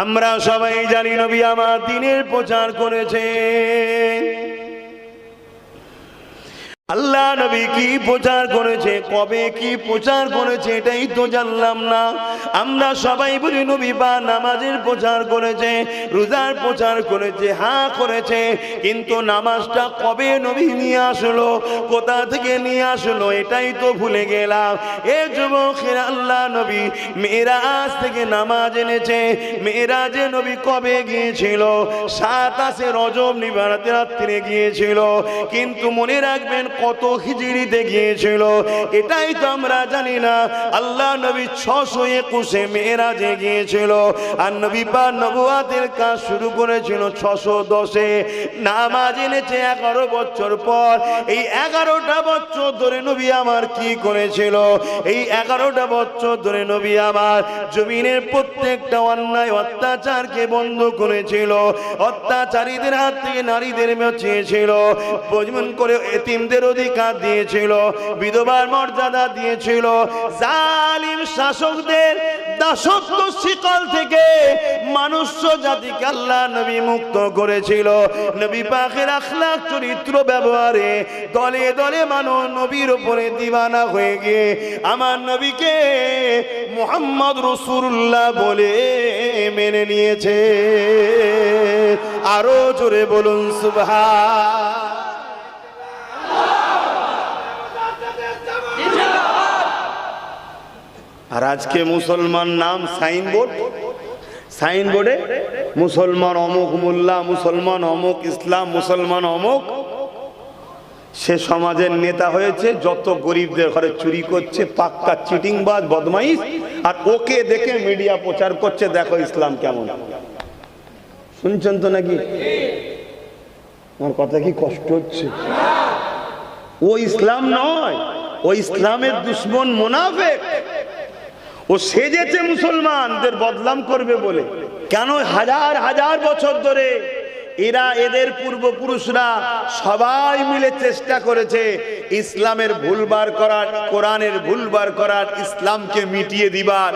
আমরা সবাই জানি নবী আমার দ্বীনের প্রচার করেছে। আল্লাহ নবী কি প্রচার করেছে, কবে কি প্রচার করেছে এটাই তো জানলাম না। আমরা সবাই বলি নবী বা নামাজের প্রচার করেছে, রোজার প্রচার করেছে, হ্যাঁ করেছে, কিন্তু নামাজটা কবে নবী নিয়ে আসলো, কোথা থেকে নিয়ে আসলো এটাই তো ভুলে গেলাম। এ যুবকেরা, আল্লাহ নবী মেরাজ থেকে নামাজ এনেছে। মেরাজে নবী কবে গিয়েছিল? 27 রজব নিবারাতে রাত্রে গিয়েছিল। কিন্তু মনে রাখবেন কত হিজরিতে গিয়েছিল এটাই তো আমরা জানি না। আল্লাহ নবী 621 মেরাজে গিয়েছিল, আর নবী পাক নবুয়াতের কাজ শুরু করেছিল 610-এ। নামাজ এনেছে 11 বছর পর। এই 11টা বছর ধরে নবী আমার কি করেছিল? এই 11টা বছর ধরে নবী আমার জমিনের প্রত্যেকটা অন্যায় অত্যাচারকে বন্ধ করেছিল। অত্যাচারীদের হাত থেকে নারীদের বাঁচিয়েছিল, বজমন করে এতিমদের অধিকার দিয়েছিল, বিধবার মর্যাদা দিয়েছিল, জালিম শাসকদের দাসত্ব শিকল থেকে মনুষ্য জাতিকে আল্লাহ নবী মুক্ত করেছিল। নবী পাকের আখলাক চরিত্র ব্যবহারে দলে দলে মানুষ নবীর উপরে দিওয়ানা হয়ে গিয়ে আমার নবীকে মুহাম্মদ রাসূলুল্লাহ বলে মেনে নিয়েছে। আরো জোরে বলুন সুবহান। আর আজকে মুসলমান নাম সাইনবোর্ড, সাইনবোর্ডে মুসলমান অমুক মোল্লা, মুসলমান অমুক ইসলাম, মুসলমান অমুক। সে সমাজের নেতা হয়েছে, যত গরিবদের ঘরে চুরি করছে, পাক্কা চিটিংবাজ বদমাইশ, আর ওকে দেখে মিডিয়া প্রচার করছে দেখো ইসলাম কেমন। শুনছেন তো নাকি? আমার কথা কি কষ্ট হচ্ছে? ও ইসলাম নয়, ও ইসলামের দুশ্মন মুনাফিক। ও সেজেছে মুসলমানদের বদনাম করবে বলে। কেন? হাজার হাজার বছর ধরে এরা, এদের পূর্বপুরুষরা সবাই মিলে চেষ্টা করেছে ইসলামের ভুল বার করার, কোরআনের ভুল বার করার, ইসলামকে মিটিয়ে দিবার।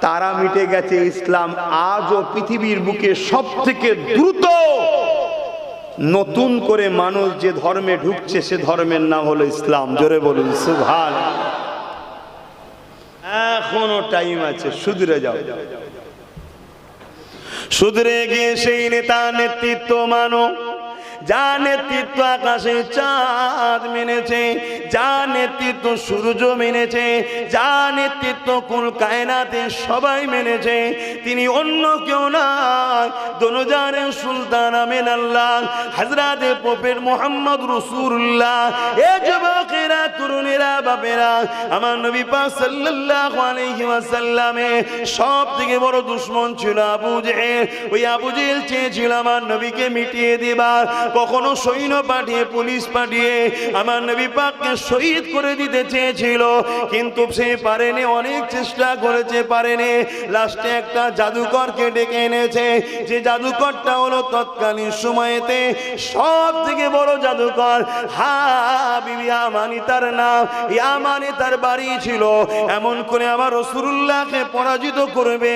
তারা মিটে গেছে। ইসলাম আজও পৃথিবীর বুকে সব থেকে দ্রুত নতুন করে মানুষ যে ধর্মে ঢুকছে সে ধর্মের নাম হলো ইসলাম। জোরে বলুন সুবহানাল্লাহ। এখনো টাইম আছে, শুধরে যাও। শুধরে গিয়ে সেই নেতা নেতৃত্ব মানো, যা নেতৃত্ব আকাশে চাঁদ মেনেছে, যা নেতৃত্ব সূর্য মেনেছে, যা নেতৃত্ব কুল কায়নাতে সবাই মেনেছে, তিনি অন্য কেউ নয়, দোনজানের সুলতান আমিন আল্লাহ হযরতে প্রফেট মুহাম্মদ রাসূলুল্লাহ। এ যুবকেরা, তরুণেরা, বাপেরা, আমার নবী পাক সাল্লাল্লাহু আলাইহি ওয়াসাল্লামে সবথেকে বড় দুশমন ছিল আবু জেহেল। ওই আবু জেহেল চেয়েছিল আমার নবীকে মিটিয়ে দিবার। কখনো সৈন্য পাঠিয়ে, পুলিশ পাঠিয়ে আমার নবী পাককে শহীদ করে দিতে চেয়েছিল, কিন্তু সে পারেনি। অনেক চেষ্টা করেছে, পারেনি। লাস্টে একটা জাদুকরকে ডেকে এনেছে, যে জাদুকরটা হলো তৎকালীন সময়েতে সব থেকে বড় জাদুকর। হাবিব ইয়ামানি তার নাম, ইয়ামানে তার বাড়ি ছিল। এমন করে আমার রাসূলুল্লাহকে পরাজিত করবে,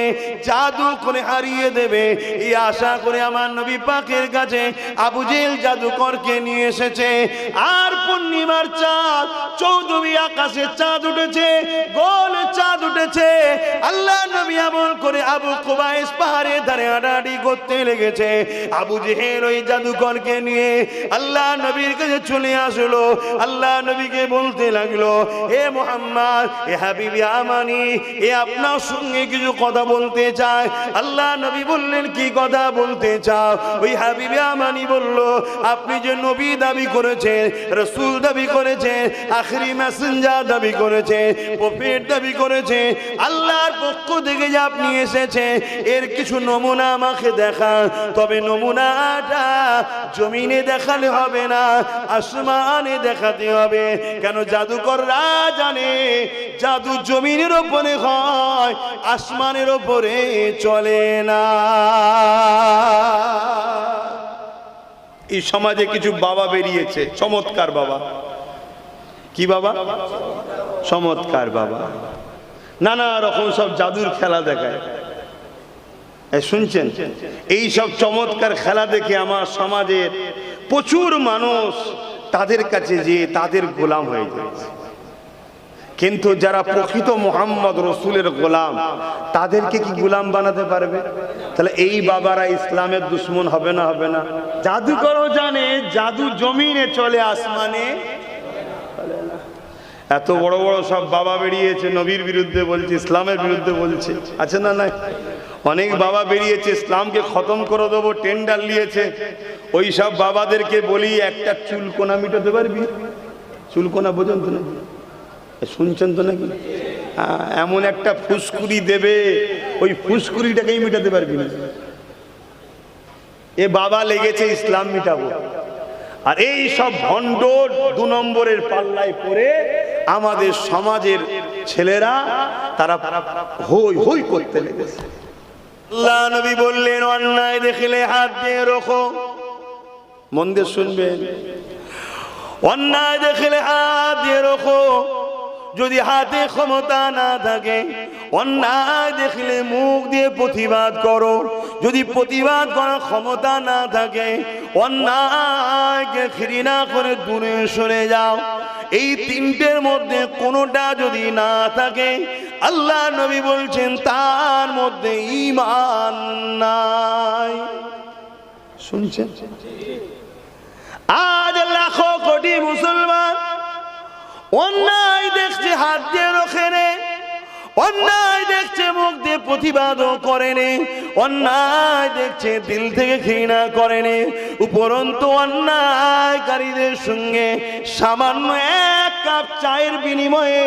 জাদু করে হারিয়ে দেবে, এই আশা করে আমার নবী পাকের কাছে আবু জেহেল জাদুকরকে নিয়ে এসেছে। আর পূর্ণিমার চাঁদ, চৌদ্দই আকাশে চাঁদ উঠেছে, গোল চাঁদ উঠেছে। আল্লাহ নবী এমন করে আবু কুবাইস পাহাড়ে ধারে হাঁটাহাঁটি করতে লেগেছে। আবু জেহেল ওই জাদুকরকে নিয়ে আল্লাহ নবীর কাছে চলে আসলো। আল্লাহ নবীকে বলতে লাগলো, হে মুহাম্মদ, এ হাবিব ইয়ামানি, এ আপনার সঙ্গে কিছু কথা বলতে চায়। আল্লাহ নবী বললেন, কি কথা বলতে চাও? ওই হাবিব ইয়ামানি বলল, আপনি যে নবী দাবি করেছেন, রাসূল দাবি করেছেন, আখেরি মেসেঞ্জার দাবি করেছেন, প্রফেট দাবি করেছেন, আল্লাহর পক্ষ থেকে যে আপনি এসেছেন, এর কিছু নমুনা আমাকে দেখান। তবে নমুনাটা জমিনে দেখালে হবে না, আসমানে দেখাতে হবে। কেন? জাদুকররা জানে জাদু জমিনের উপরে হয়, আসমানের উপরে চলে না। এই সমাজে কিছু বাবা বেরিয়েছে, চমৎকার বাবা। কি বাবা? চমৎকার বাবা। নানা রকম সব জাদুর খেলা দেখায়। শুনছেন? এই সব চমৎকার খেলা দেখে আমার সমাজের প্রচুর মানুষ তাদের কাছে যে তাদের গোলাম হয়ে যাচ্ছে। কিন্তু যারা প্রকৃত মুহাম্মদ রসুলের গোলাম, তাদেরকে কি গোলাম বানাতে পারবে? তাহলে এই বাবারা ইসলামের দুশ্মন হবে না? হবে না? জাদুকরও জানে জাদু জমিনে চলে, আসমানে এত বড় বড় সব বাবা বেরিয়েছে, নবীর বিরুদ্ধে বলছে, ইসলামের বিরুদ্ধে বলছে, আছে না? নাই? অনেক বাবা বেরিয়েছে ইসলামকে খতম করে দেবো, টেন্ডার নিয়েছে। ওই সব বাবাদেরকে বলি, একটা চুলকোনা মিটাতে পারবি? চুলকোনা বোঝেন তো নাকি? শুনছেন তো নাকি? এমন একটা ফুসকুড়ি দেবে, ওই ফুসকুড়িটাকেই মিটাতে পারবি না। এ বাবা লেগেছে ইসলাম মিটাবো, আর এই সব ভণ্ড 2 নম্বরের পাল্লায় পড়ে আমাদের সমাজের ছেলেরা তারা হই হই করতে লেগেছে। আল্লাহ নবী বললেন, অন্যায় দেখলে হাত দিয়ে রাখো। মন দিয়ে শুনবেন, অন্যায় দেখলে হাত দিয়ে রাখো। যদি হাতে ক্ষমতা না থাকে, অন্যায় দেখলে মুখ দিয়ে প্রতিবাদ করো। যদি প্রতিবাদ করার ক্ষমতা না থাকে, অন্যায়কে ঘৃণা করে দূরে সরে যাও। এই তিনটের মধ্যে কোনোটা যদি না থাকে, আল্লাহ নবী বলছেন তার মধ্যে ঈমান নাই। শুনছেন? আজ লাখো কোটি মুসলমান অন্যায় দেখছে, হাত দিয়ে রোখে নে। অন্যায় দেখছে, মুখ দিয়ে প্রতিবাদও করেনি। অন্যায় দেখছে, দিল থেকে ঘৃণা করেনি। উপরন্তু অন্যায়কারীদের সঙ্গে সামান্য 1 কাপ চায়ের বিনিময়ে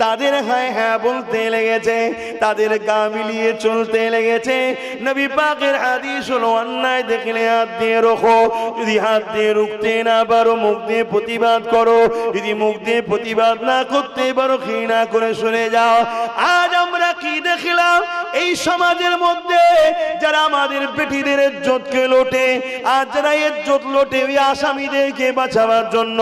তাদের হ্যাঁ হ্যাঁ বলতে লেগেছে, তাদের গা মিলিয়ে চলতে লেগেছে। নবী পাকের হাদিস হলো, অন্যায় দেখলে হাত দিয়ে রোখো। যদি হাত দিয়ে রুখতে না পারো, মুখ দিয়ে প্রতিবাদ করো। যদি মুখ দিয়ে প্রতিবাদ না করতে পারো, ঘৃণা করে সরে যাও। আজ আমরা কি দেখলাম? এই সমাজের মধ্যে যারা আমাদের বেটিদের ইজ্জতকে লোটে, আর যারা ইজ্জত লোটে ওই আসামিদেরকে বাঁচাবার জন্য,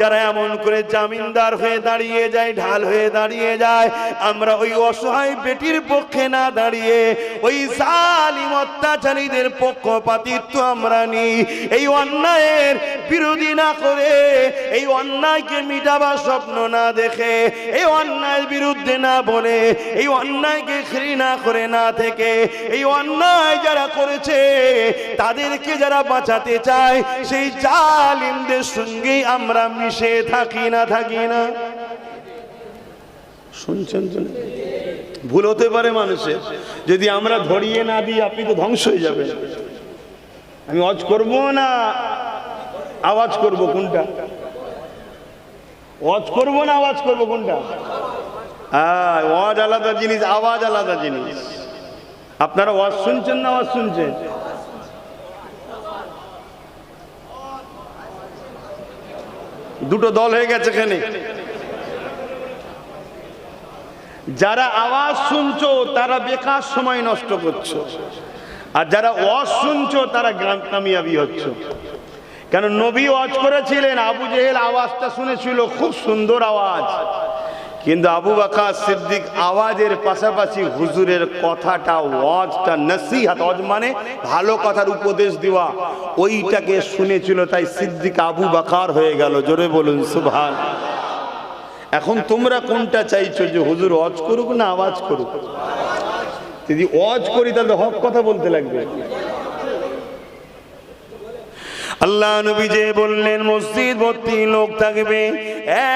যারা এমন করে জামিনদার হয়ে দাঁড়িয়ে যায়, ঢাল হয়ে দাঁড়িয়ে যায়, আমরা ওই অসহায় বেটির পক্ষে না দাঁড়িয়ে ওই জালিম অত্যাচারীদের পক্ষপাতিত্ব আমরা নিই। এই অন্যায়ের বিরোধী না করে, এই অন্যায়কে মিটাবার স্বপ্ন না দেখে, এই অন্যায়ের বিরুদ্ধে না বলে, এই অন্যায়কে ঘৃণা করে না থেকে, এই অন্যায় যারা করেছে তাদেরকে যারা বাঁচাতে চায়, সেই জালিমদের সঙ্গে আমরা মিশে থাকি না? থাকি না? শুনছেন তো? ভুল হতে পারে মানুষের, যদি আমরা ধরিয়ে না দিই আপনি তো ধ্বংস হয়ে যাবেন। আমি ওয়াজ করব না আওয়াজ করব? কোনটা? ওয়াজ করব না আওয়াজ করব? কোনটা? ওয়াজ আলাদা জিনিস, আওয়াজ আলাদা জিনিস। আপনারা ওয়াজ শুনছেন না আওয়াজ শুনছেন? দুটো দল হয়ে গেছে এখানে। যারা আওয়াজ শুনছো তারা বেকার সময় নষ্ট করছো, আর যারা ওয়াজ শুনছো তারা কামিয়াবি হচ্ছে। কেন? নবী ওয়াজ করেছিলেন, আবু জেহেল আওয়াজটা শুনেছিল, খুব সুন্দর আওয়াজ, কিন্তু আবু বকর সিদ্দিক আওয়াজের পাশাপাশি হুজুরের কথাটা, ওয়াজটা, নসিহত, ওয়াজ মানে ভালো কথার উপদেশ দেওয়া, ওইটাকে শুনেছিল, তাই সিদ্দিক আবু বকর হয়ে গেল। জোরে বলুন সুবহান। এখন তোমরা কোনটা চাইছো, যে হুজুর ওয়াজ করুক না আওয়াজ করুক? যদি ওয়াজ করি তাহলে হক কথা বলতে লাগবে। আল্লাহ নবী যে বললেন মসজিদ ভর্তি লোক থাকবে,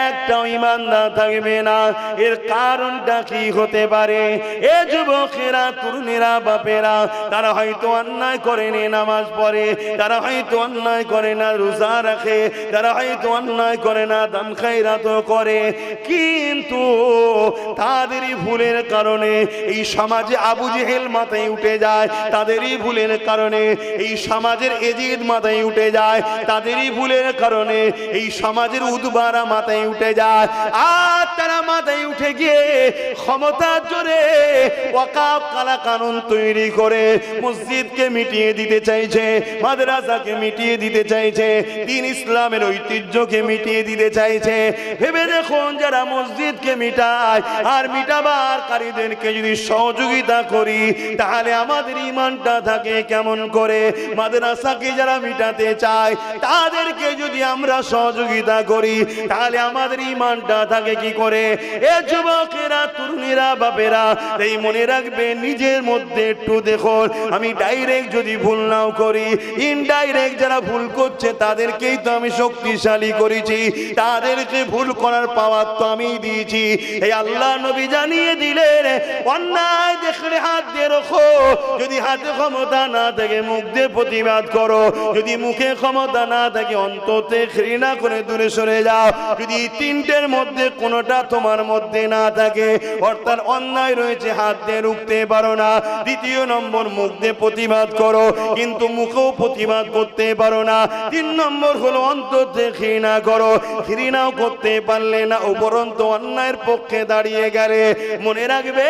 একটাও ঈমানদার থাকবে না। এর কারণটা কি হতে পারে? এ যুবকেরা, তরুণেরা, বাপেরা, তারা হয়তো অন্যায় করেনি, নামাজ পড়ে, তারা হয়তো অন্যায় করে না, রোজা রাখে, তারা হয়তো অন্যায় করে না, দান খায়রাতও করে, কিন্তু তাদেরই ভুলের কারণে এই সমাজে আবু জেহেল মাথায় উঠে যায়। তাদেরই ভুলের কারণে এই সমাজের এজিদ মাথায় উঠে যায়। যায়, তাদেরই ভুলের কারণে এই সমাজের উদ্বারা মাথায় উঠে যায়। আর তারা মাথায় উঠে গিয়ে ক্ষমতার জোরে ওয়াকাফ কালা কানুন তৈরি করে মসজিদকে মিটিয়ে দিতে চাইছে, মাদ্রাসাকে মিটিয়ে দিতে চাইছে, দ্বীন ইসলামের ঐতিহ্যকে মিটিয়ে দিতে চাইছে। ভেবে দেখুন, যারা মসজিদকে মিটায় আর মিটাবার কারীদেরকে যদি সহযোগিতা করি তাহলে আমাদের ঈমানটা থাকে কেমন করে? মাদ্রাসাকে যারা মিটাতে চায় তাদেরকে যদি আমরা সহযোগিতা করি তাহলে আমাদের ঈমানটা থাকে কি করে? এ যুবকেরা, তরুণীরা, বাপেরা, এই মনে রাখবে নিজের মধ্যে একটু দেখুন, আমি ডাইরেক্ট যদি ভুল নাও করি, ইনডাইরেক্ট যারা ভুল করছে তাদেরকেই তো আমি শক্তিশালী করেছি, তাদেরকে ভুল করার পাওয়ার তো আমি দিয়েছি। এই আল্লাহ নবী জানিয়ে দিলেন, অন্যায় দেখলে হাত দিয়ে রাখো, যদি হাতে ক্ষমতা না থাকে মুখ দিয়ে প্রতিবাদ করো, যদি মুখে ক্ষমতা না থাকে অন্তরে ঘৃণা করে দূরে সরে যাও। যদি তিনটের মধ্যে কোনোটা তোমার মধ্যে না থাকে, অর্থাৎ অন্যায় রয়েছে হাত দিয়ে রুখতে পারো না, দ্বিতীয় নম্বর মুখ দিয়ে প্রতিবাদ করো কিন্তু মুখেও প্রতিবাদ করতে পারো না, তিন নম্বর হলো অন্তরে ঘৃণা করো, ঘৃণাও করতে পারলে না, উপরন্তু অন্যায়ের পক্ষে দাঁড়িয়ে গেলে মনে রাখবে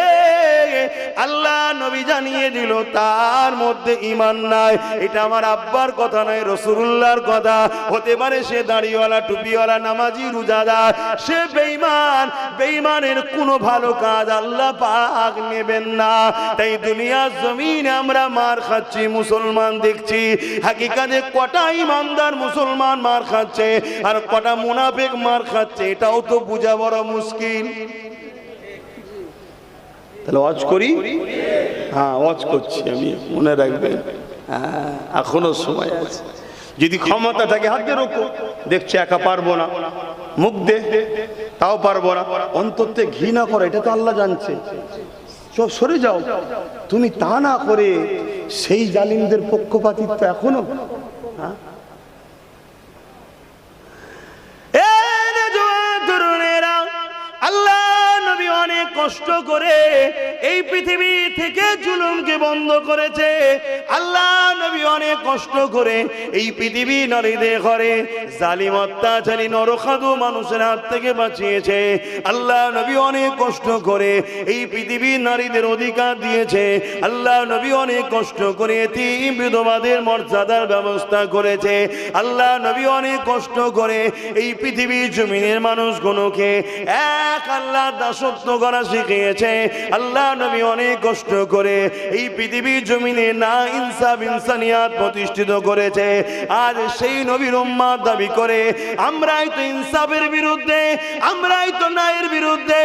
আল্লাহ নবী জানিয়ে দিল তার মধ্যে ঈমান নাই। এটা আমার আব্বার কথা নয়, রাসূলুল্লাহর কথা। হতে পারে সে দাড়িওয়ালা, টুপিওয়ালা, নামাজি, রোজাদার, সে বেঈমান, বেঈমানের কোনো ভালো কাজ আল্লাহ পাক নেবেন না। তাই দুনিয়ার জমিনে আমরা মার খাচ্ছি, মুসলমান দেখছি, হাকিকাতে কটা ইমানদার মুসলমান মার খাচ্ছে আর কটা মুনাফিক মার খাচ্ছে এটাও তো বোঝা বড় মুশকিল। তাহলে ওয়াজ করি? হ্যাঁ, ওয়াজ করছি আমি, মনে রাখবেন। হ্যাঁ, এখনো সময় আছে। যদি ক্ষমতা থাকে হাত দিয়ে রোকো, দেখছে একা পারবো না, মুখ দে তাও পারবো না, অন্তরে ঘৃণা করে, এটা তো আল্লাহ জানছে, সব সরে যাও। তুমি তা না করে সেই জালিমদের পক্ষপাতিত্ব এখনো। হ্যাঁ, আল্লাহ নবী অনেক কষ্ট করে এই পৃথিবী থেকে জুলুমকে বন্ধ করেছে। আল্লাহ নবী অনেক কষ্ট করে এই পৃথিবী নারীদের ঘরে জালিম অত্যাচারী নরখাদু মানুষের হাত থেকে বাঁচিয়েছে। আল্লাহ নবী অনেক কষ্ট করে এই পৃথিবী নারীদের অধিকার দিয়েছে। আল্লাহ নবী অনেক কষ্ট করে এতিম বিধবাদের মর্যাদার ব্যবস্থা করেছে। আল্লাহ নবী অনেক কষ্ট করে এই পৃথিবীর জমিনের মানুষগুলোকে এক আল্লাহ দাসত্ব করা শিখিয়েছে। আল্লাহ নবী অনেক কষ্ট করে এই পৃথিবীর জমিনে না ইনসাফ ইনসানিয়াত প্রতিষ্ঠিত করেছে। আজ সেই নবীর উম্মত দাবি করে আমরাই তো ইনসাফের বিরুদ্ধে, আমরাই তো ন্যায়ের বিরুদ্ধে,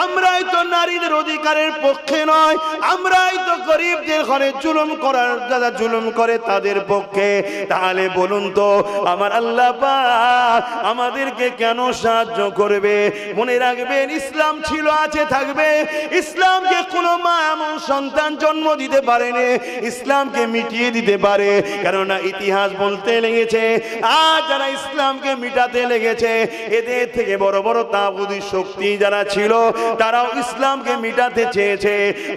আমরাই তো নারীদের অধিকারের পক্ষে নয়, আমরাই তো গরিবদের ঘরে জুলুম করার, যারা জুলুম করে তাদের পক্ষে। তাহলে বলুন তো আমার আল্লাহ পাক আমাদেরকে কেন সাহায্য করবে? মনে রাখবেন, ইসলাম ছিল, আছে, থাকবে। ইসলামকে কোনো মা এমন সন্তান জন্ম দিতে পারেনি ইসলামকে মিটিয়ে দিতে পারে, কেননা ইতিহাস বলতে লেগেছে আর যারা ইসলামকে মিটাতে লেগেছে এদের থেকে বড় বড় তাগুতি শক্তি যারা ছিল তারাও ইসলামকে মিটাতে চেয়েছে।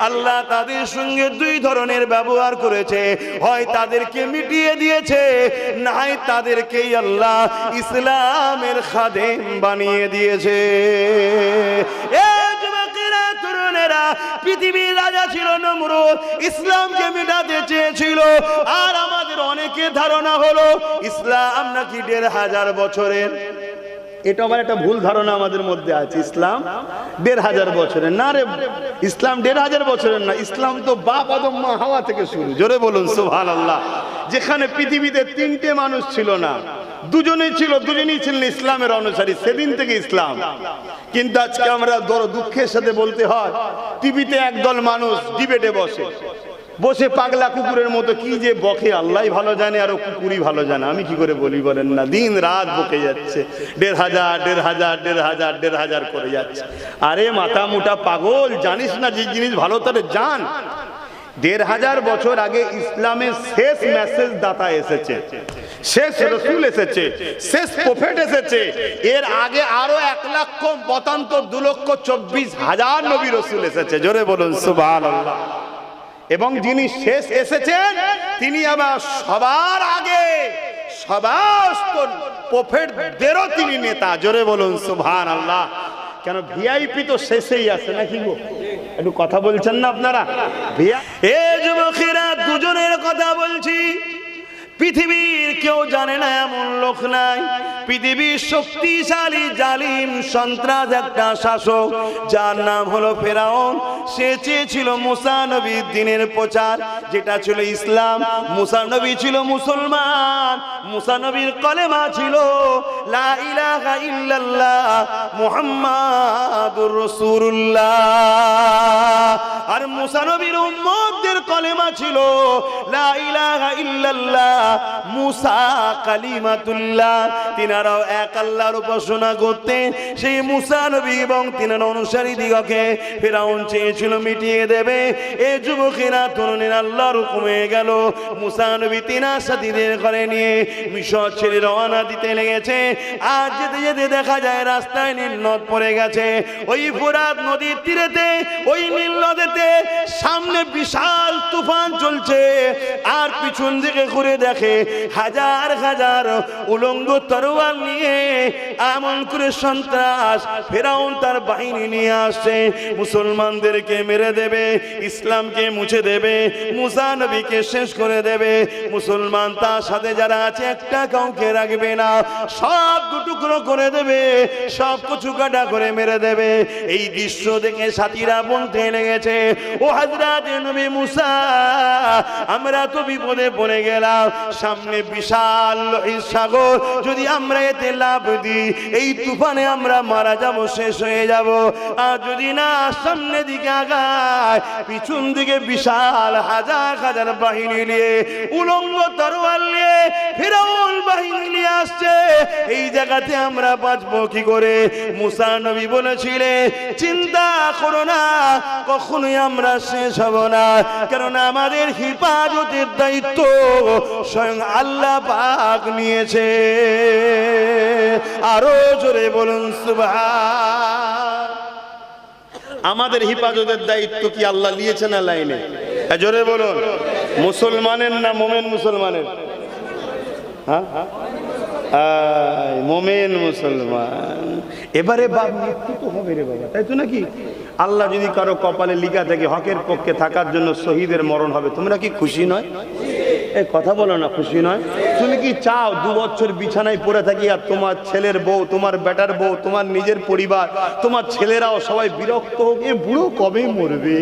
আল্লাহ তাদের সঙ্গে দুই ধরনের ব্যবহার করেছে, হয় তাদেরকে মিটিয়ে দিয়েছে, নাই তাদেরকেই আল্লাহ ইসলামের খাদেম বানিয়ে দিয়েছে। পৃথিবীর রাজা ছিল নমরুদ, ইসলামকে মেটাতে চেয়েছিল। আর আমাদের অনেকের ধারণা হলো ইসলাম নাকি ১৫০০ বছরের। এটা আমার একটা ভুল ধারণা আমাদের মধ্যে আছে, ইসলাম ১৫০০ বছরের না রে। ইসলাম ১৫০০ বছরের না, ইসলাম তো বাপ আদম মা হাওয়া থেকে শুরু। জোরে বলুন সুবহানাল্লাহ। যেখানে পৃথিবীতে তিনটে মানুষ ছিল না, দুজনেই ছিলেন ইসলামের অনুসারী, সেদিন থেকে ইসলাম। কিন্তু আজকে আমরা দুঃখের সাথে বলতে হয়, টিভিতে একদল মানুষ ডিবেটে বসে পাগলা কুকুরের মতো কি যে বকে আল্লাহ ভালো জানে, আর কুকুরই ভালো জানে, আমি কি করে বলি বলেন না। দিন রাত বকে যাচ্ছে, ১৫০০ করে যাচ্ছে। আরে মাথা মোটা পাগল, জানিস না যে জিনিস ভালো তারে জান। ১৫০০ বছর আগে ইসলামের শেষ মেসেজ দাতা এসেছে, শেষ রসুল এসেছে, শেষ প্রফেট এসেছে। এর আগে আরো ১,৭২,২,২৪,০০০ নবী রসুল এসেছে। জোরে বলুন সুবহানাল্লাহ। এবং যিনি শেষ এসেছেন তিনি আবার সবার আগে সমস্ত প্রফেটদেরও তিনি নেতা। জোরে বলুন সুবহানাল্লাহ। কেন ভিআইপি তো শেষেই আছে নাকি গো? একটু কথা বলছেন না আপনারা? এ যুবকেরা, দুজনের কথা বলছি। পৃথিবীর কেউ জানে না এমন লোক নাই। পৃথিবীর শক্তিশালী জালিম সন্ত্রাস একটা শাসক, যার নাম হলো ফেরাউন। সে চেয়েছিল মুসা নবীর দ্বীনের প্রচার, যেটা ছিল ইসলাম। মুসা নবী ছিল মুসলমান, মুসা নবীর কলেমা ছিল লা ইলাহা ইল্লাল্লাহ মুহাম্মাদুর রাসূলুল্লাহ। আর মুসা নবীর উম্মতদের কলেমা ছিল লা ইলাহা ইল্লাল্লাহ মুসা কালিমাতুল্লাহ। তিনারাও এক আল্লাহর উপাসনা করতেন। সেই মুসা নবী এবং তিনার অনুসারী দিগকে ফেরাউন চেয়েছিল মিটিয়ে দেবে। এই যুবকেরা তরুণের আল্লাহর হুকুমে গেল। মুসা নবী তিনার সাথীদের করে নিয়ে মিশর ছেড়ে রওনা দিতে লেগেছে। আর যেতে যেতে দেখা যায় রাস্তায় নীল নদ পড়ে গেছে। ওই ফোরাত নদীর তীরেতে, ওই নীল নদীতে সামনে বিশাল তুফান চলছে। আর পিছন দিকে ঘুরে দেখে হাজার হাজার উলঙ্গ তরোয়াল নিয়ে এমন করে সন্ত্রাস ফেরাউন তার বাহিনী নিয়ে আসছে। মুসলমানদেরকে মেরে দেবে, ইসলামকে মুছে দেবে, মুসা নবীকে শেষ করে দেবে। মুসলমান তার সাথে যারা আছে একটা কাউকে রাখবে না, সব টুকরো করে দেবে, সব কিছু কাটা করে মেরে দেবে। এই দৃশ্য দেখে সাথীরা বলতে লেগেছে, ও হযরত নবী মুসা, আমরা তো বিপদে পড়ে গেলাম। সামনে বিশাল সাগর, যদি আমরা এতে লাফ দিই এই তুফানে আমরা মারা যাব, শেষ হয়ে যাব। আর যদি না সামনে দিকে আগায়, পিছন দিকে বিশাল হাজার হাজার বাহিনী নিয়ে উলঙ্গ তরোয়াল নিয়ে ফিরাউন বাহিনী নিয়ে আসছে। এই জায়গাতে আমরা বাঁচবো কি করে? মুসা নবী বলেছিলেন, চিন্তা করো না, কখনোই আমরা শেষ হব না, কারণ আমাদের হিফাজতের দায়িত্ব স্বয়ং আল্লাহ পাক নিয়েছে। আরো জোরে বলুন সুবহান। আমাদের হিফাজতের দায়িত্ব কি আল্লাহ নিয়েছে না লাইনে? জোরে বলুন। মুসলমানের না মোমেন মুসলমানের? হ্যাঁ, মোমেন মুসলমান। এবারে বাপ মৃত্যু তো হবে রে বাবা, তাই তো নাকি? আল্লাহ যদি কারো কপালে লিখা থাকে হকের পক্ষে থাকার জন্য শহীদের মরণ হবে, তোমরা কি খুশি নয়? এই কথা বলো না, খুশি নয়? তুমি কি চাও 2 বছর বিছানায় পড়ে থাকি আর তোমার ছেলের বউ, তোমার বেটার বউ, তোমার নিজের পরিবার, তোমার ছেলেরাও সবাই বিরক্ত হোক, এ বুড়ো কবে মরবে,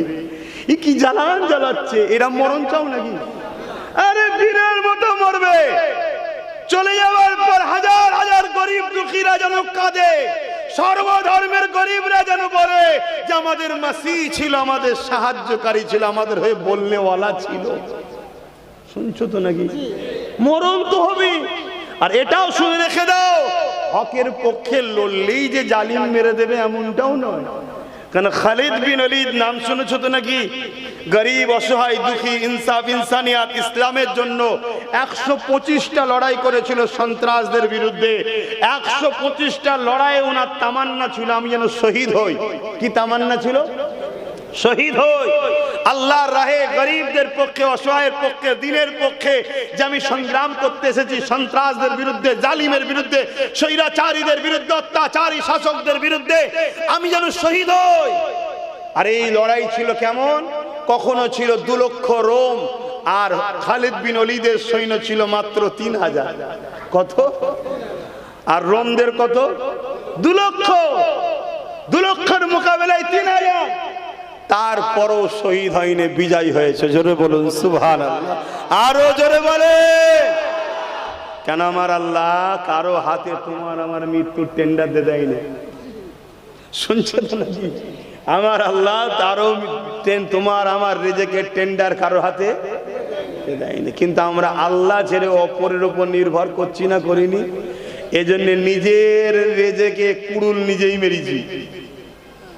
এ কি জ্বালান জ্বালাচ্ছে, এরা মরণ চাও নাকি? আরে বীরের মতো মরবে। চলে যাওয়ার পর হাজার হাজার গরিব দুঃখীরা যেন কাঁদে, সর্বধর্মের গরিবরা যেন বলে যে আমাদের মাসি ছিল, আমাদের সাহায্যকারী ছিল, আমাদের হয়ে বলনেওয়ালা ছিল। শুনছো তো নাকি? মরণ তো হবে। আর এটাও শুনে রেখে দাও, হকের পক্ষে লড়লেই যে জালিম মেরে দেবে এমনটাও নয়। কারণ খালিদ বিন ওয়ালিদ নাম শুনেছো তো নাকি? গরিব, অসহায়, দুঃখী, ইনসাফ, ইনসানিয়াত, ইসলামের জন্য 125টা লড়াই করেছিল সন্ত্রাসদের বিরুদ্ধে। 125টা লড়াইয়ে ওনার তামান্না ছিল আমি যেন শহীদ হই। কি তামান্না ছিল? শহীদ হই, আল্লাহর রাহে গরিবদের পক্ষে, অসহায়ের পক্ষে, দিনের পক্ষে যে আমি সংগ্রাম করতে এসেছি সন্ত্রাসদের বিরুদ্ধে, জালিমের বিরুদ্ধে, স্বৈরাচারীদের বিরুদ্ধে, অত্যাচারী শাসকদের বিরুদ্ধে আমি যেন শহীদ হই। আর এই লড়াই ছিল কেমন? কখনো ছিল 2 লক্ষ রোম, আর খালিদ বিন ওয়ালিদের সৈন্য ছিল মাত্র 3000। কত? আর রোমদের কত? 2 লক্ষ। 2 লক্ষের মোকাবেলায় 3000। তারপরও শহীদ হয়নি, বিজয় হয়েছে। জোরে বলুন সুবহানাল্লাহ। আরো জোরে বলে। কেন? আমার আল্লাহ কারো হাতে তোমার আমার মৃত্যুর টেন্ডার দিয়ে দেয়নি। শুনছেন তো নাকি? আমার আল্লাহ তারও তোমার আমার রিজেকের টেন্ডার কারো হাতে দেয়নি। কিন্তু আমরা আল্লাহ ছেড়ে অপরের উপর নির্ভর করছি না, করিনি? এজন্য নিজের রিজেকে কুড়ুল নিজেই মেরেছি।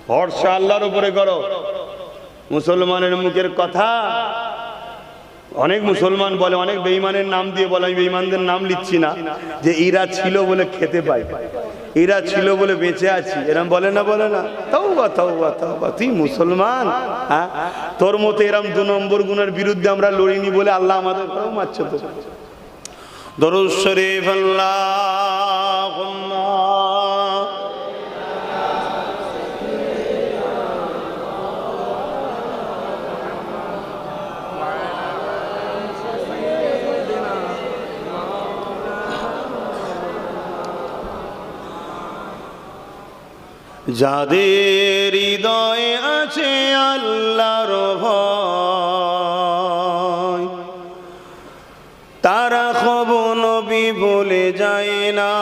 ভরসা আল্লাহর উপরে করো। মুসলমানের মুখের কথা অনেক মুসলমান বলে, অনেক বেঈমানের নাম দিয়ে বলে, আমি বেঈমানদের নাম লিখছি না, যে এরা ছিল বলে খেতে পাই, এরা ছিল বলে বেঁচে আছি, এরম বলে না? বলে না? তাওবা তাওবা তাওবা। তুই মুসলমান, হ্যাঁ? তোর মতো এরম 2 নম্বর গুণের বিরুদ্ধে আমরা লড়িনি বলে আল্লাহ আমাদের মারছে তো। দরুদ শরীফ আল্লাহুম্মা যাদের হৃদয়ে আছে আল্লাহর ভয় তারা কবু নবী ভুলে যায় না।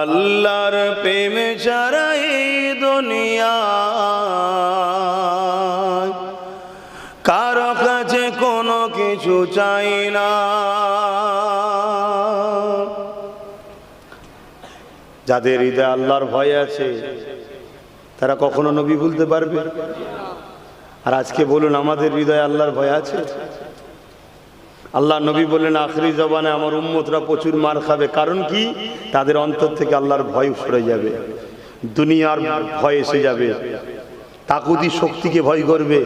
আল্লাহর প্রেম ছাড়া এই দুনিয়ায় কারো কাছে কোনো কিছু চাই না। যাদের হৃদয়ে আল্লাহর ভয় আছে তারা কখনো নবী ভুলতে পারবে? আর আজকে বলুন, আমাদের হৃদয়ে আল্লাহর ভয় আছে? আল্লাহ নবী বললেন আখরি জবানে আমার উম্মতরা প্রচুর মার খাবে। কারণ কি? তাদের অন্তর থেকে আল্লাহর ভয় সরে যাবে, দুনিয়ার ভয় এসে যাবে, তাকুতি শক্তিকে ভয় করবে।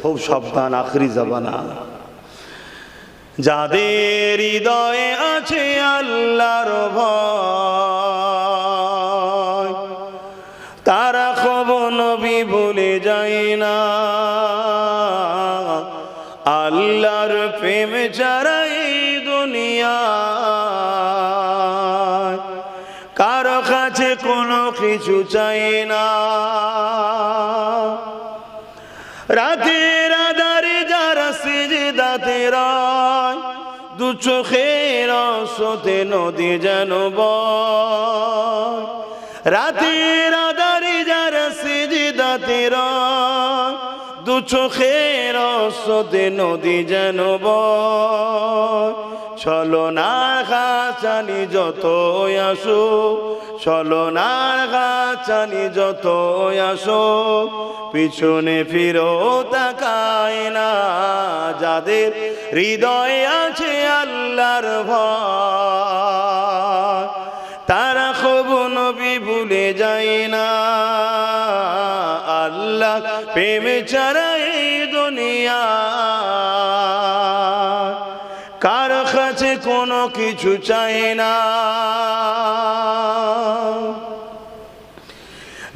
খুব সাবধান, আখরি জবানা। যাদের হৃদয়ে আছে আল্লাহর ভয় তারা কবু নবী ভুলে যায় না। আল্লাহর প্রেম ছাড়া এই দুনিয়ায় কারো কাছে কোনো কিছু চাই না। রাতের আধারে যারা সিজদাতে রয় দু চোখের আঁসুতে নদী যেন বয়। রাতের আধারে যারা সিজদাতে রয় দু চোখের আঁসুতে নদী যেন বয়। ছলনার ঘাচানি যত আসো, ছলনার ঘাচানি যত আসো, পিছনে ফিরো তাকায় না। যাদের হৃদয়ে আছে আল্লাহর ভয় তারা কবু নবী ভুলে যায় না। আল্লাহ প্রেম ছাড়া এই দুনিয়া কার কাছে কোনো কিছু চাই না।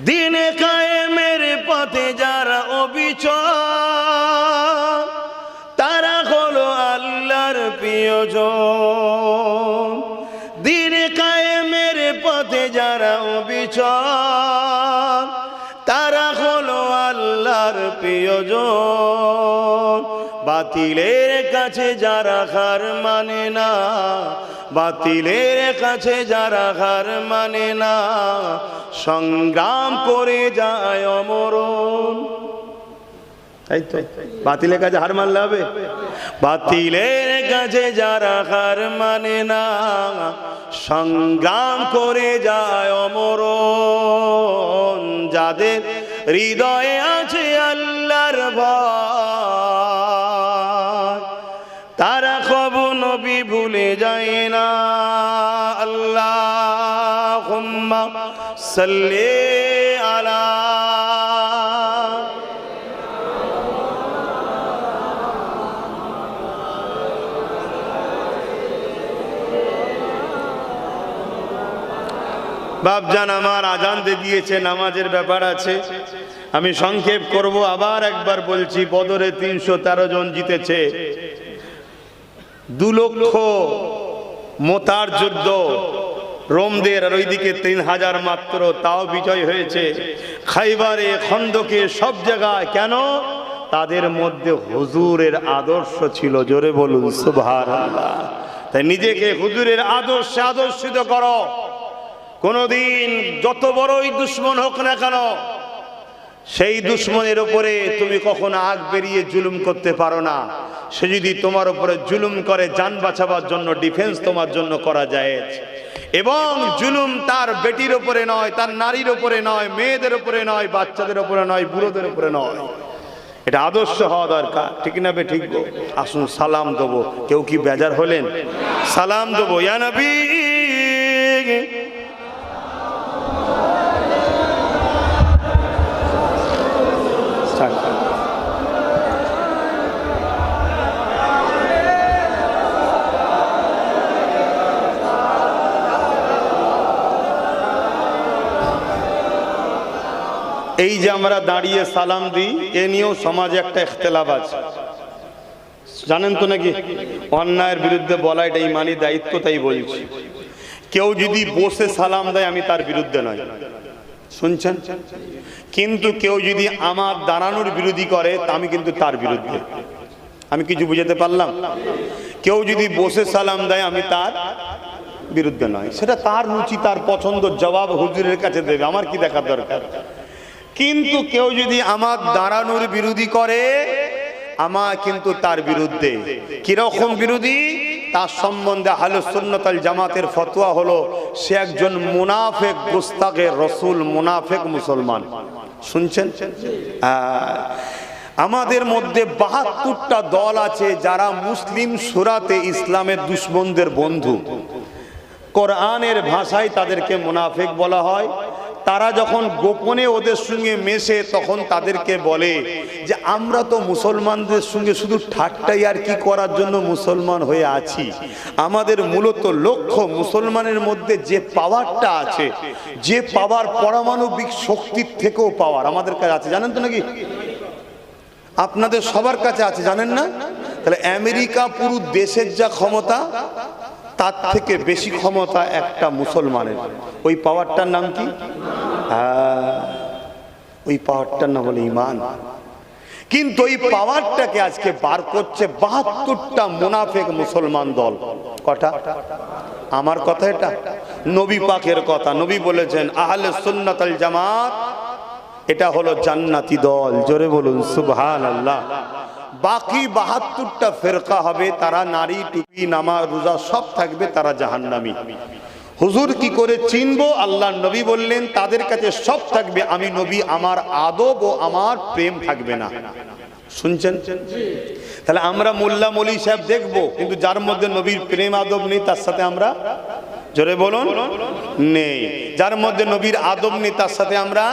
দিনে কায়েমের পথে যারা অবিচল তারা হলো আল্লাহর প্রিয়জন। দিনে কায়েমের পথে যারা অবিচল তারা হলো আল্লাহর প্রিয়জন। বাতিলের কাছে যারা হার মানে না, বাতিলের কাছে যারা হার মানে না, সংগ্রাম করে যায় অমরণ। তাই তো, বাতিলের কাছে হার মানলে হবে? বাতিলের কাছে যারা হার মানে না, সংগ্রাম করে যায় অমরণ। যাদের হৃদয়ে আছে আল্লাহর ভয় তারা কবু নবী ভুলে যায় না। আল্লাহুম্মা সাল্লি আলা বাপজান আমার আজান দিয়েছে, নামাজের ব্যাপার আছে, আমি সংক্ষেপ করব। আবার একবার বলছি, বদরে 313 জন জিতেছে, 2 লক্ষ মোতার যুদ্ধ, রোমদের আর ওইদিকে 3000 মাত্র, তাও বিজয় হয়েছে। খাইবারে, খন্দকে, সব জায়গায়। কেন? তাদের মধ্যে হুজুরের আদর্শ ছিল। জোরে বলুন সুবহানাল্লাহ। তাই নিজেকে হুজুরের আদর্শে আদর্শিত করো। কোনদিন যত বড়ই দুশ্মন হোক না কেন, সেই দুশ্মনের উপরে তুমি কখনো আগ বেরিয়ে জুলুম করতে পারো না। সে যদি তোমার উপরে জুলুম করে, জান বাঁচাবার জন্য ডিফেন্স তোমার জন্য করা যায়। এবং জুলুম তার বেটির উপরে নয়, তার নারীর উপরে নয়, মেয়েদের উপরে নয়, বাচ্চাদের উপরে নয়, বুড়োদের উপরে নয়। এটা আদর্শ হওয়া দরকার, ঠিক না বে ঠিক? আসুন সালাম দেবো। কেউ কি বেজার হলেন? সালাম দেবো। ইয়া নবী এই যে আমরা দাঁড়িয়ে সালাম দিই, এ নিয়েও সমাজে একটা ইখতিলাফ আছে, জানেন তো নাকি? অন্যায়ের বিরুদ্ধে বলা এটা ইমানি দায়িত্ব, তাই বলছি। কেউ যদি বসে সালাম দেয় আমি তার বিরুদ্ধে নয়, শুনছেন? কিন্তু কেউ যদি আমার দাঁড়ানোর বিরোধী করে তা আমি কিন্তু তার বিরুদ্ধে। আমি কিছু বুঝাতে পারলাম? কেউ যদি বসে সালাম দেয় আমি তার বিরুদ্ধে নয়, সেটা তার রুচি, তার পছন্দ, জবাব হুজুরের কাছে দেবে, আমার কি দেখার দরকার। কিন্তু কেউ যদি আমার দাঁড়ানোর বিরোধী করে আমার কিন্তু তার বিরুদ্ধে। কিরকম বিরোধী? তার সম্বন্ধে আহলুস সুন্নাত ওয়াল জামাতের ফতোয়া হলো সে একজন মুনাফিক, গুস্তাখে রাসূল, মুনাফিক মুসলমান। শুনছেন? আমাদের মধ্যে ৭২টা দল আছে যারা মুসলিম সুরাতে ইসলামের দুশমনদের বন্ধু। কোরআনের ভাষায় তাদেরকে মুনাফিক বলা হয়। তারা যখন গোপনে ওদের সঙ্গে মেশে তখন তাদেরকে বলে যে আমরা তো মুসলমানদের সঙ্গে শুধু ঠাট্টাই আর কি করার জন্য মুসলমান হয়ে আছি, আমাদের মূলত লক্ষ্য মুসলমানের মধ্যে যে পাওয়ারটা আছে, যে পাওয়ার পারমাণবিক শক্তির থেকেও পাওয়ার আমাদের কাছে আছে, জানেন তো নাকি? আপনাদের সবার কাছে আছে, জানেন না? তাহলে আমেরিকা পুরো দেশের যা ক্ষমতা তার থেকে বেশি ক্ষমতা একটা মুসলমানের। ওই পাওয়ারটার নাম কি? ওই পাওয়ারটার নাম হলো ঈমান। কিন্তু ওই পাওয়ারটাকে আজকে বার করছে ৭২টা মুনাফিক মুসলমান দল। কটা? আমার কথা এটা, নবী পাকের কথা। নবী বলেছেন আহলে সুন্নাত ওয়াল জামাত এটা হলো জান্নাতি দল। জোরে বলুন সুবহানাল্লাহ। বাকি ৭২টা ফেরকা হবে, তারা নারী, টুপি, নামাজ, রোজা সব থাকবে, তারা জাহান্নামী। হুজুর কি করে চিনবো? আল্লাহ নবী বললেন তাদের কাছে সব থাকবে, আমি নবী, আমার আদব ও আমার প্রেম থাকবে না। শুনছেন? তাহলে আমরা মোল্লা মৌলী সাহেব দেখবো, কিন্তু যার মধ্যে নবীর প্রেম আদব নেই তার সাথে আমরা, জোরে বলুন, নেই। যার মধ্যে নবীর আদব নেই তার সাথে আমরা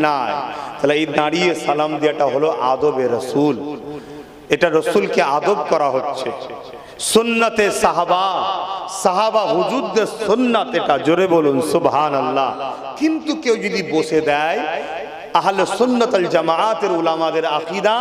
নাই। তাহলে এই দাঁড়িয়ে সালাম দেওয়াটা হলো আদবে রসুল। এটা রসুলকে আদব করা হচ্ছে। সুন্নতে সাহাবা, সাহাবা হুজুরদের সুন্নাত এটা। জোরে বলুন সুবহানাল্লাহ। কিন্তু কেউ যদি বসে দেয়, আহলে সুন্নাত ওয়াল জামাতের উলামাদের আকীদা,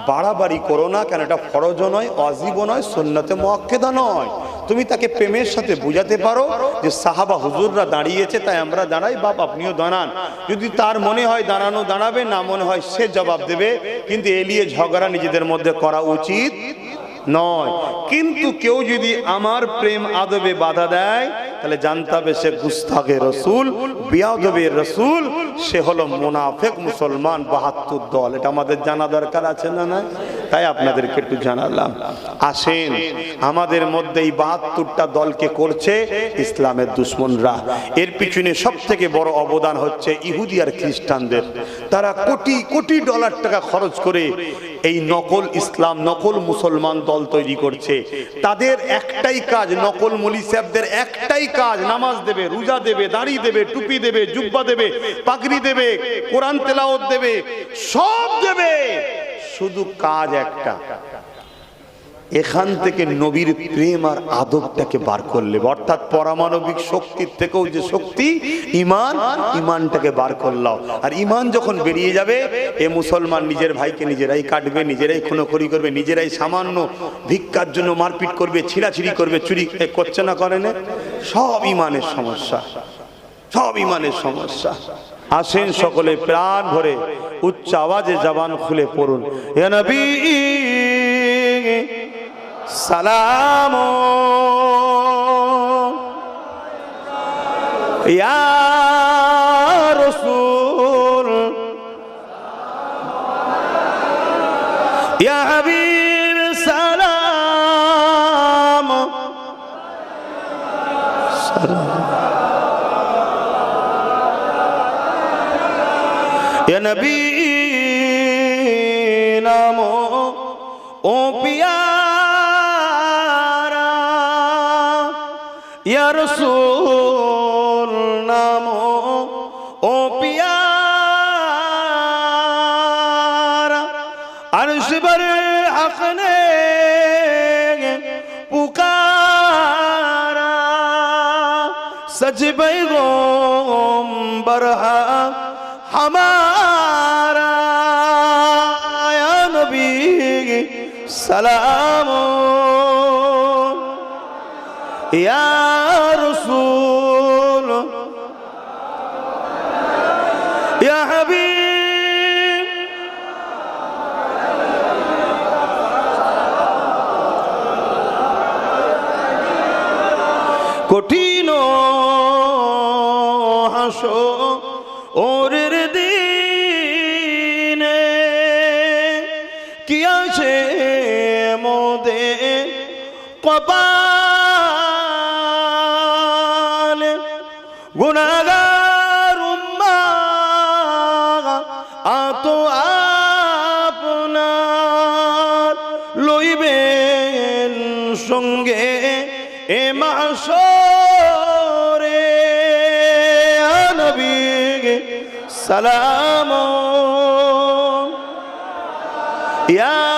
বাড়াবাড়ি করো না, কেন এটা ফরজও নয়, ওয়াজিবও নয়, সুন্নতে মুআক্কাদা নয়। তুমি তাকে প্রেমের সাথে বুঝাতে পারো যে সাহাবা হুজুররা দাঁড়িয়েছে তাই আমরা দাঁড়াই, বাপ আপনিও দাঁড়ান। যদি তার মনে হয় দাঁড়ানো দাঁড়াবে, না মনে হয় সে জবাব দেবে, কিন্তু এলিয়ে ঝগড়া নিজেদের মধ্যে করা উচিত নয়। কিন্তু কেউ যদি আমার প্রেম আদবে বাধা দেয় তাহলে জানতে হবে সে গুস্তাখে রসুল, বিয়াদবে রসুল, সে হলো মুনাফিক মুসলমান। ৭২ দল, এটা আমাদের জানা দরকার আছে না? না, তাই আপনাদেরকে একটু জানালাম। আসেন, আমাদের মধ্যে এই ৭২টা দলকে করছে ইসলামের দুশমনরা। এর পিছনে সব থেকে বড় অবদান হচ্ছে ইহুদি আর খ্রিস্টানদের। তারা কোটি কোটি ডলার টাকা খরচ করে এই নকল ইসলাম, নকল মুসলমান দল তৈরি করছে। তাদের একটাই কাজ, নকল মৌলী সাহেবদের একটাই কাজ, নামাজ দেবে, রোজা দেবে, দাড়ি দেবে, টুপি দেবে, জুব্বা দেবে, পাগড়ি দেবে, কোরআন তেলাওয়াত দেবে, সব দেবে, শুধু কাজ একটা, এখান থেকে নবীর প্রেম আর আদবটাকে বার করলে, অর্থাৎ পারমাণবিক শক্তির থেকেও যে শক্তি ঈমান, ঈমানটাকে বার করলাও। আর ঈমান যখন বেরিয়ে যাবে, এ মুসলমান নিজের ভাইকে নিজেরাই কাটবে, নিজেরাই খুনোখুরি করবে, নিজেরাই সামান্য ভিক্ষার জন্য মারপিট করবে, ছিঁড়াছিড়ি করবে, চুরি করছে না, করে না, সব ঈমানের সমস্যা, সব ঈমানের সমস্যা। আসেন সকলে প্রাণ ভরে উচ্চ আওয়াজে জবান খুলে পড়ুন, ইয়া নবী সালাম ইয়া রাসূল ইয়া হাবিব সালাম সালাম ইয়া নবী নামো ও পিয়া ইয়া রাসূল নামো ও পিয়ারা, আরশ पर हक ने पुकारा, सच पैगंबर हमारा নবী সালাম ইয়া রাসূল ইয়া হাবিব কঠিন হাসরের দিনে কি আছে মোদের কপালে গুনাহগার উম্মাহ আতো আপনার লইবেন সঙ্গে এ মাহশরে নবী সালাম ইয়া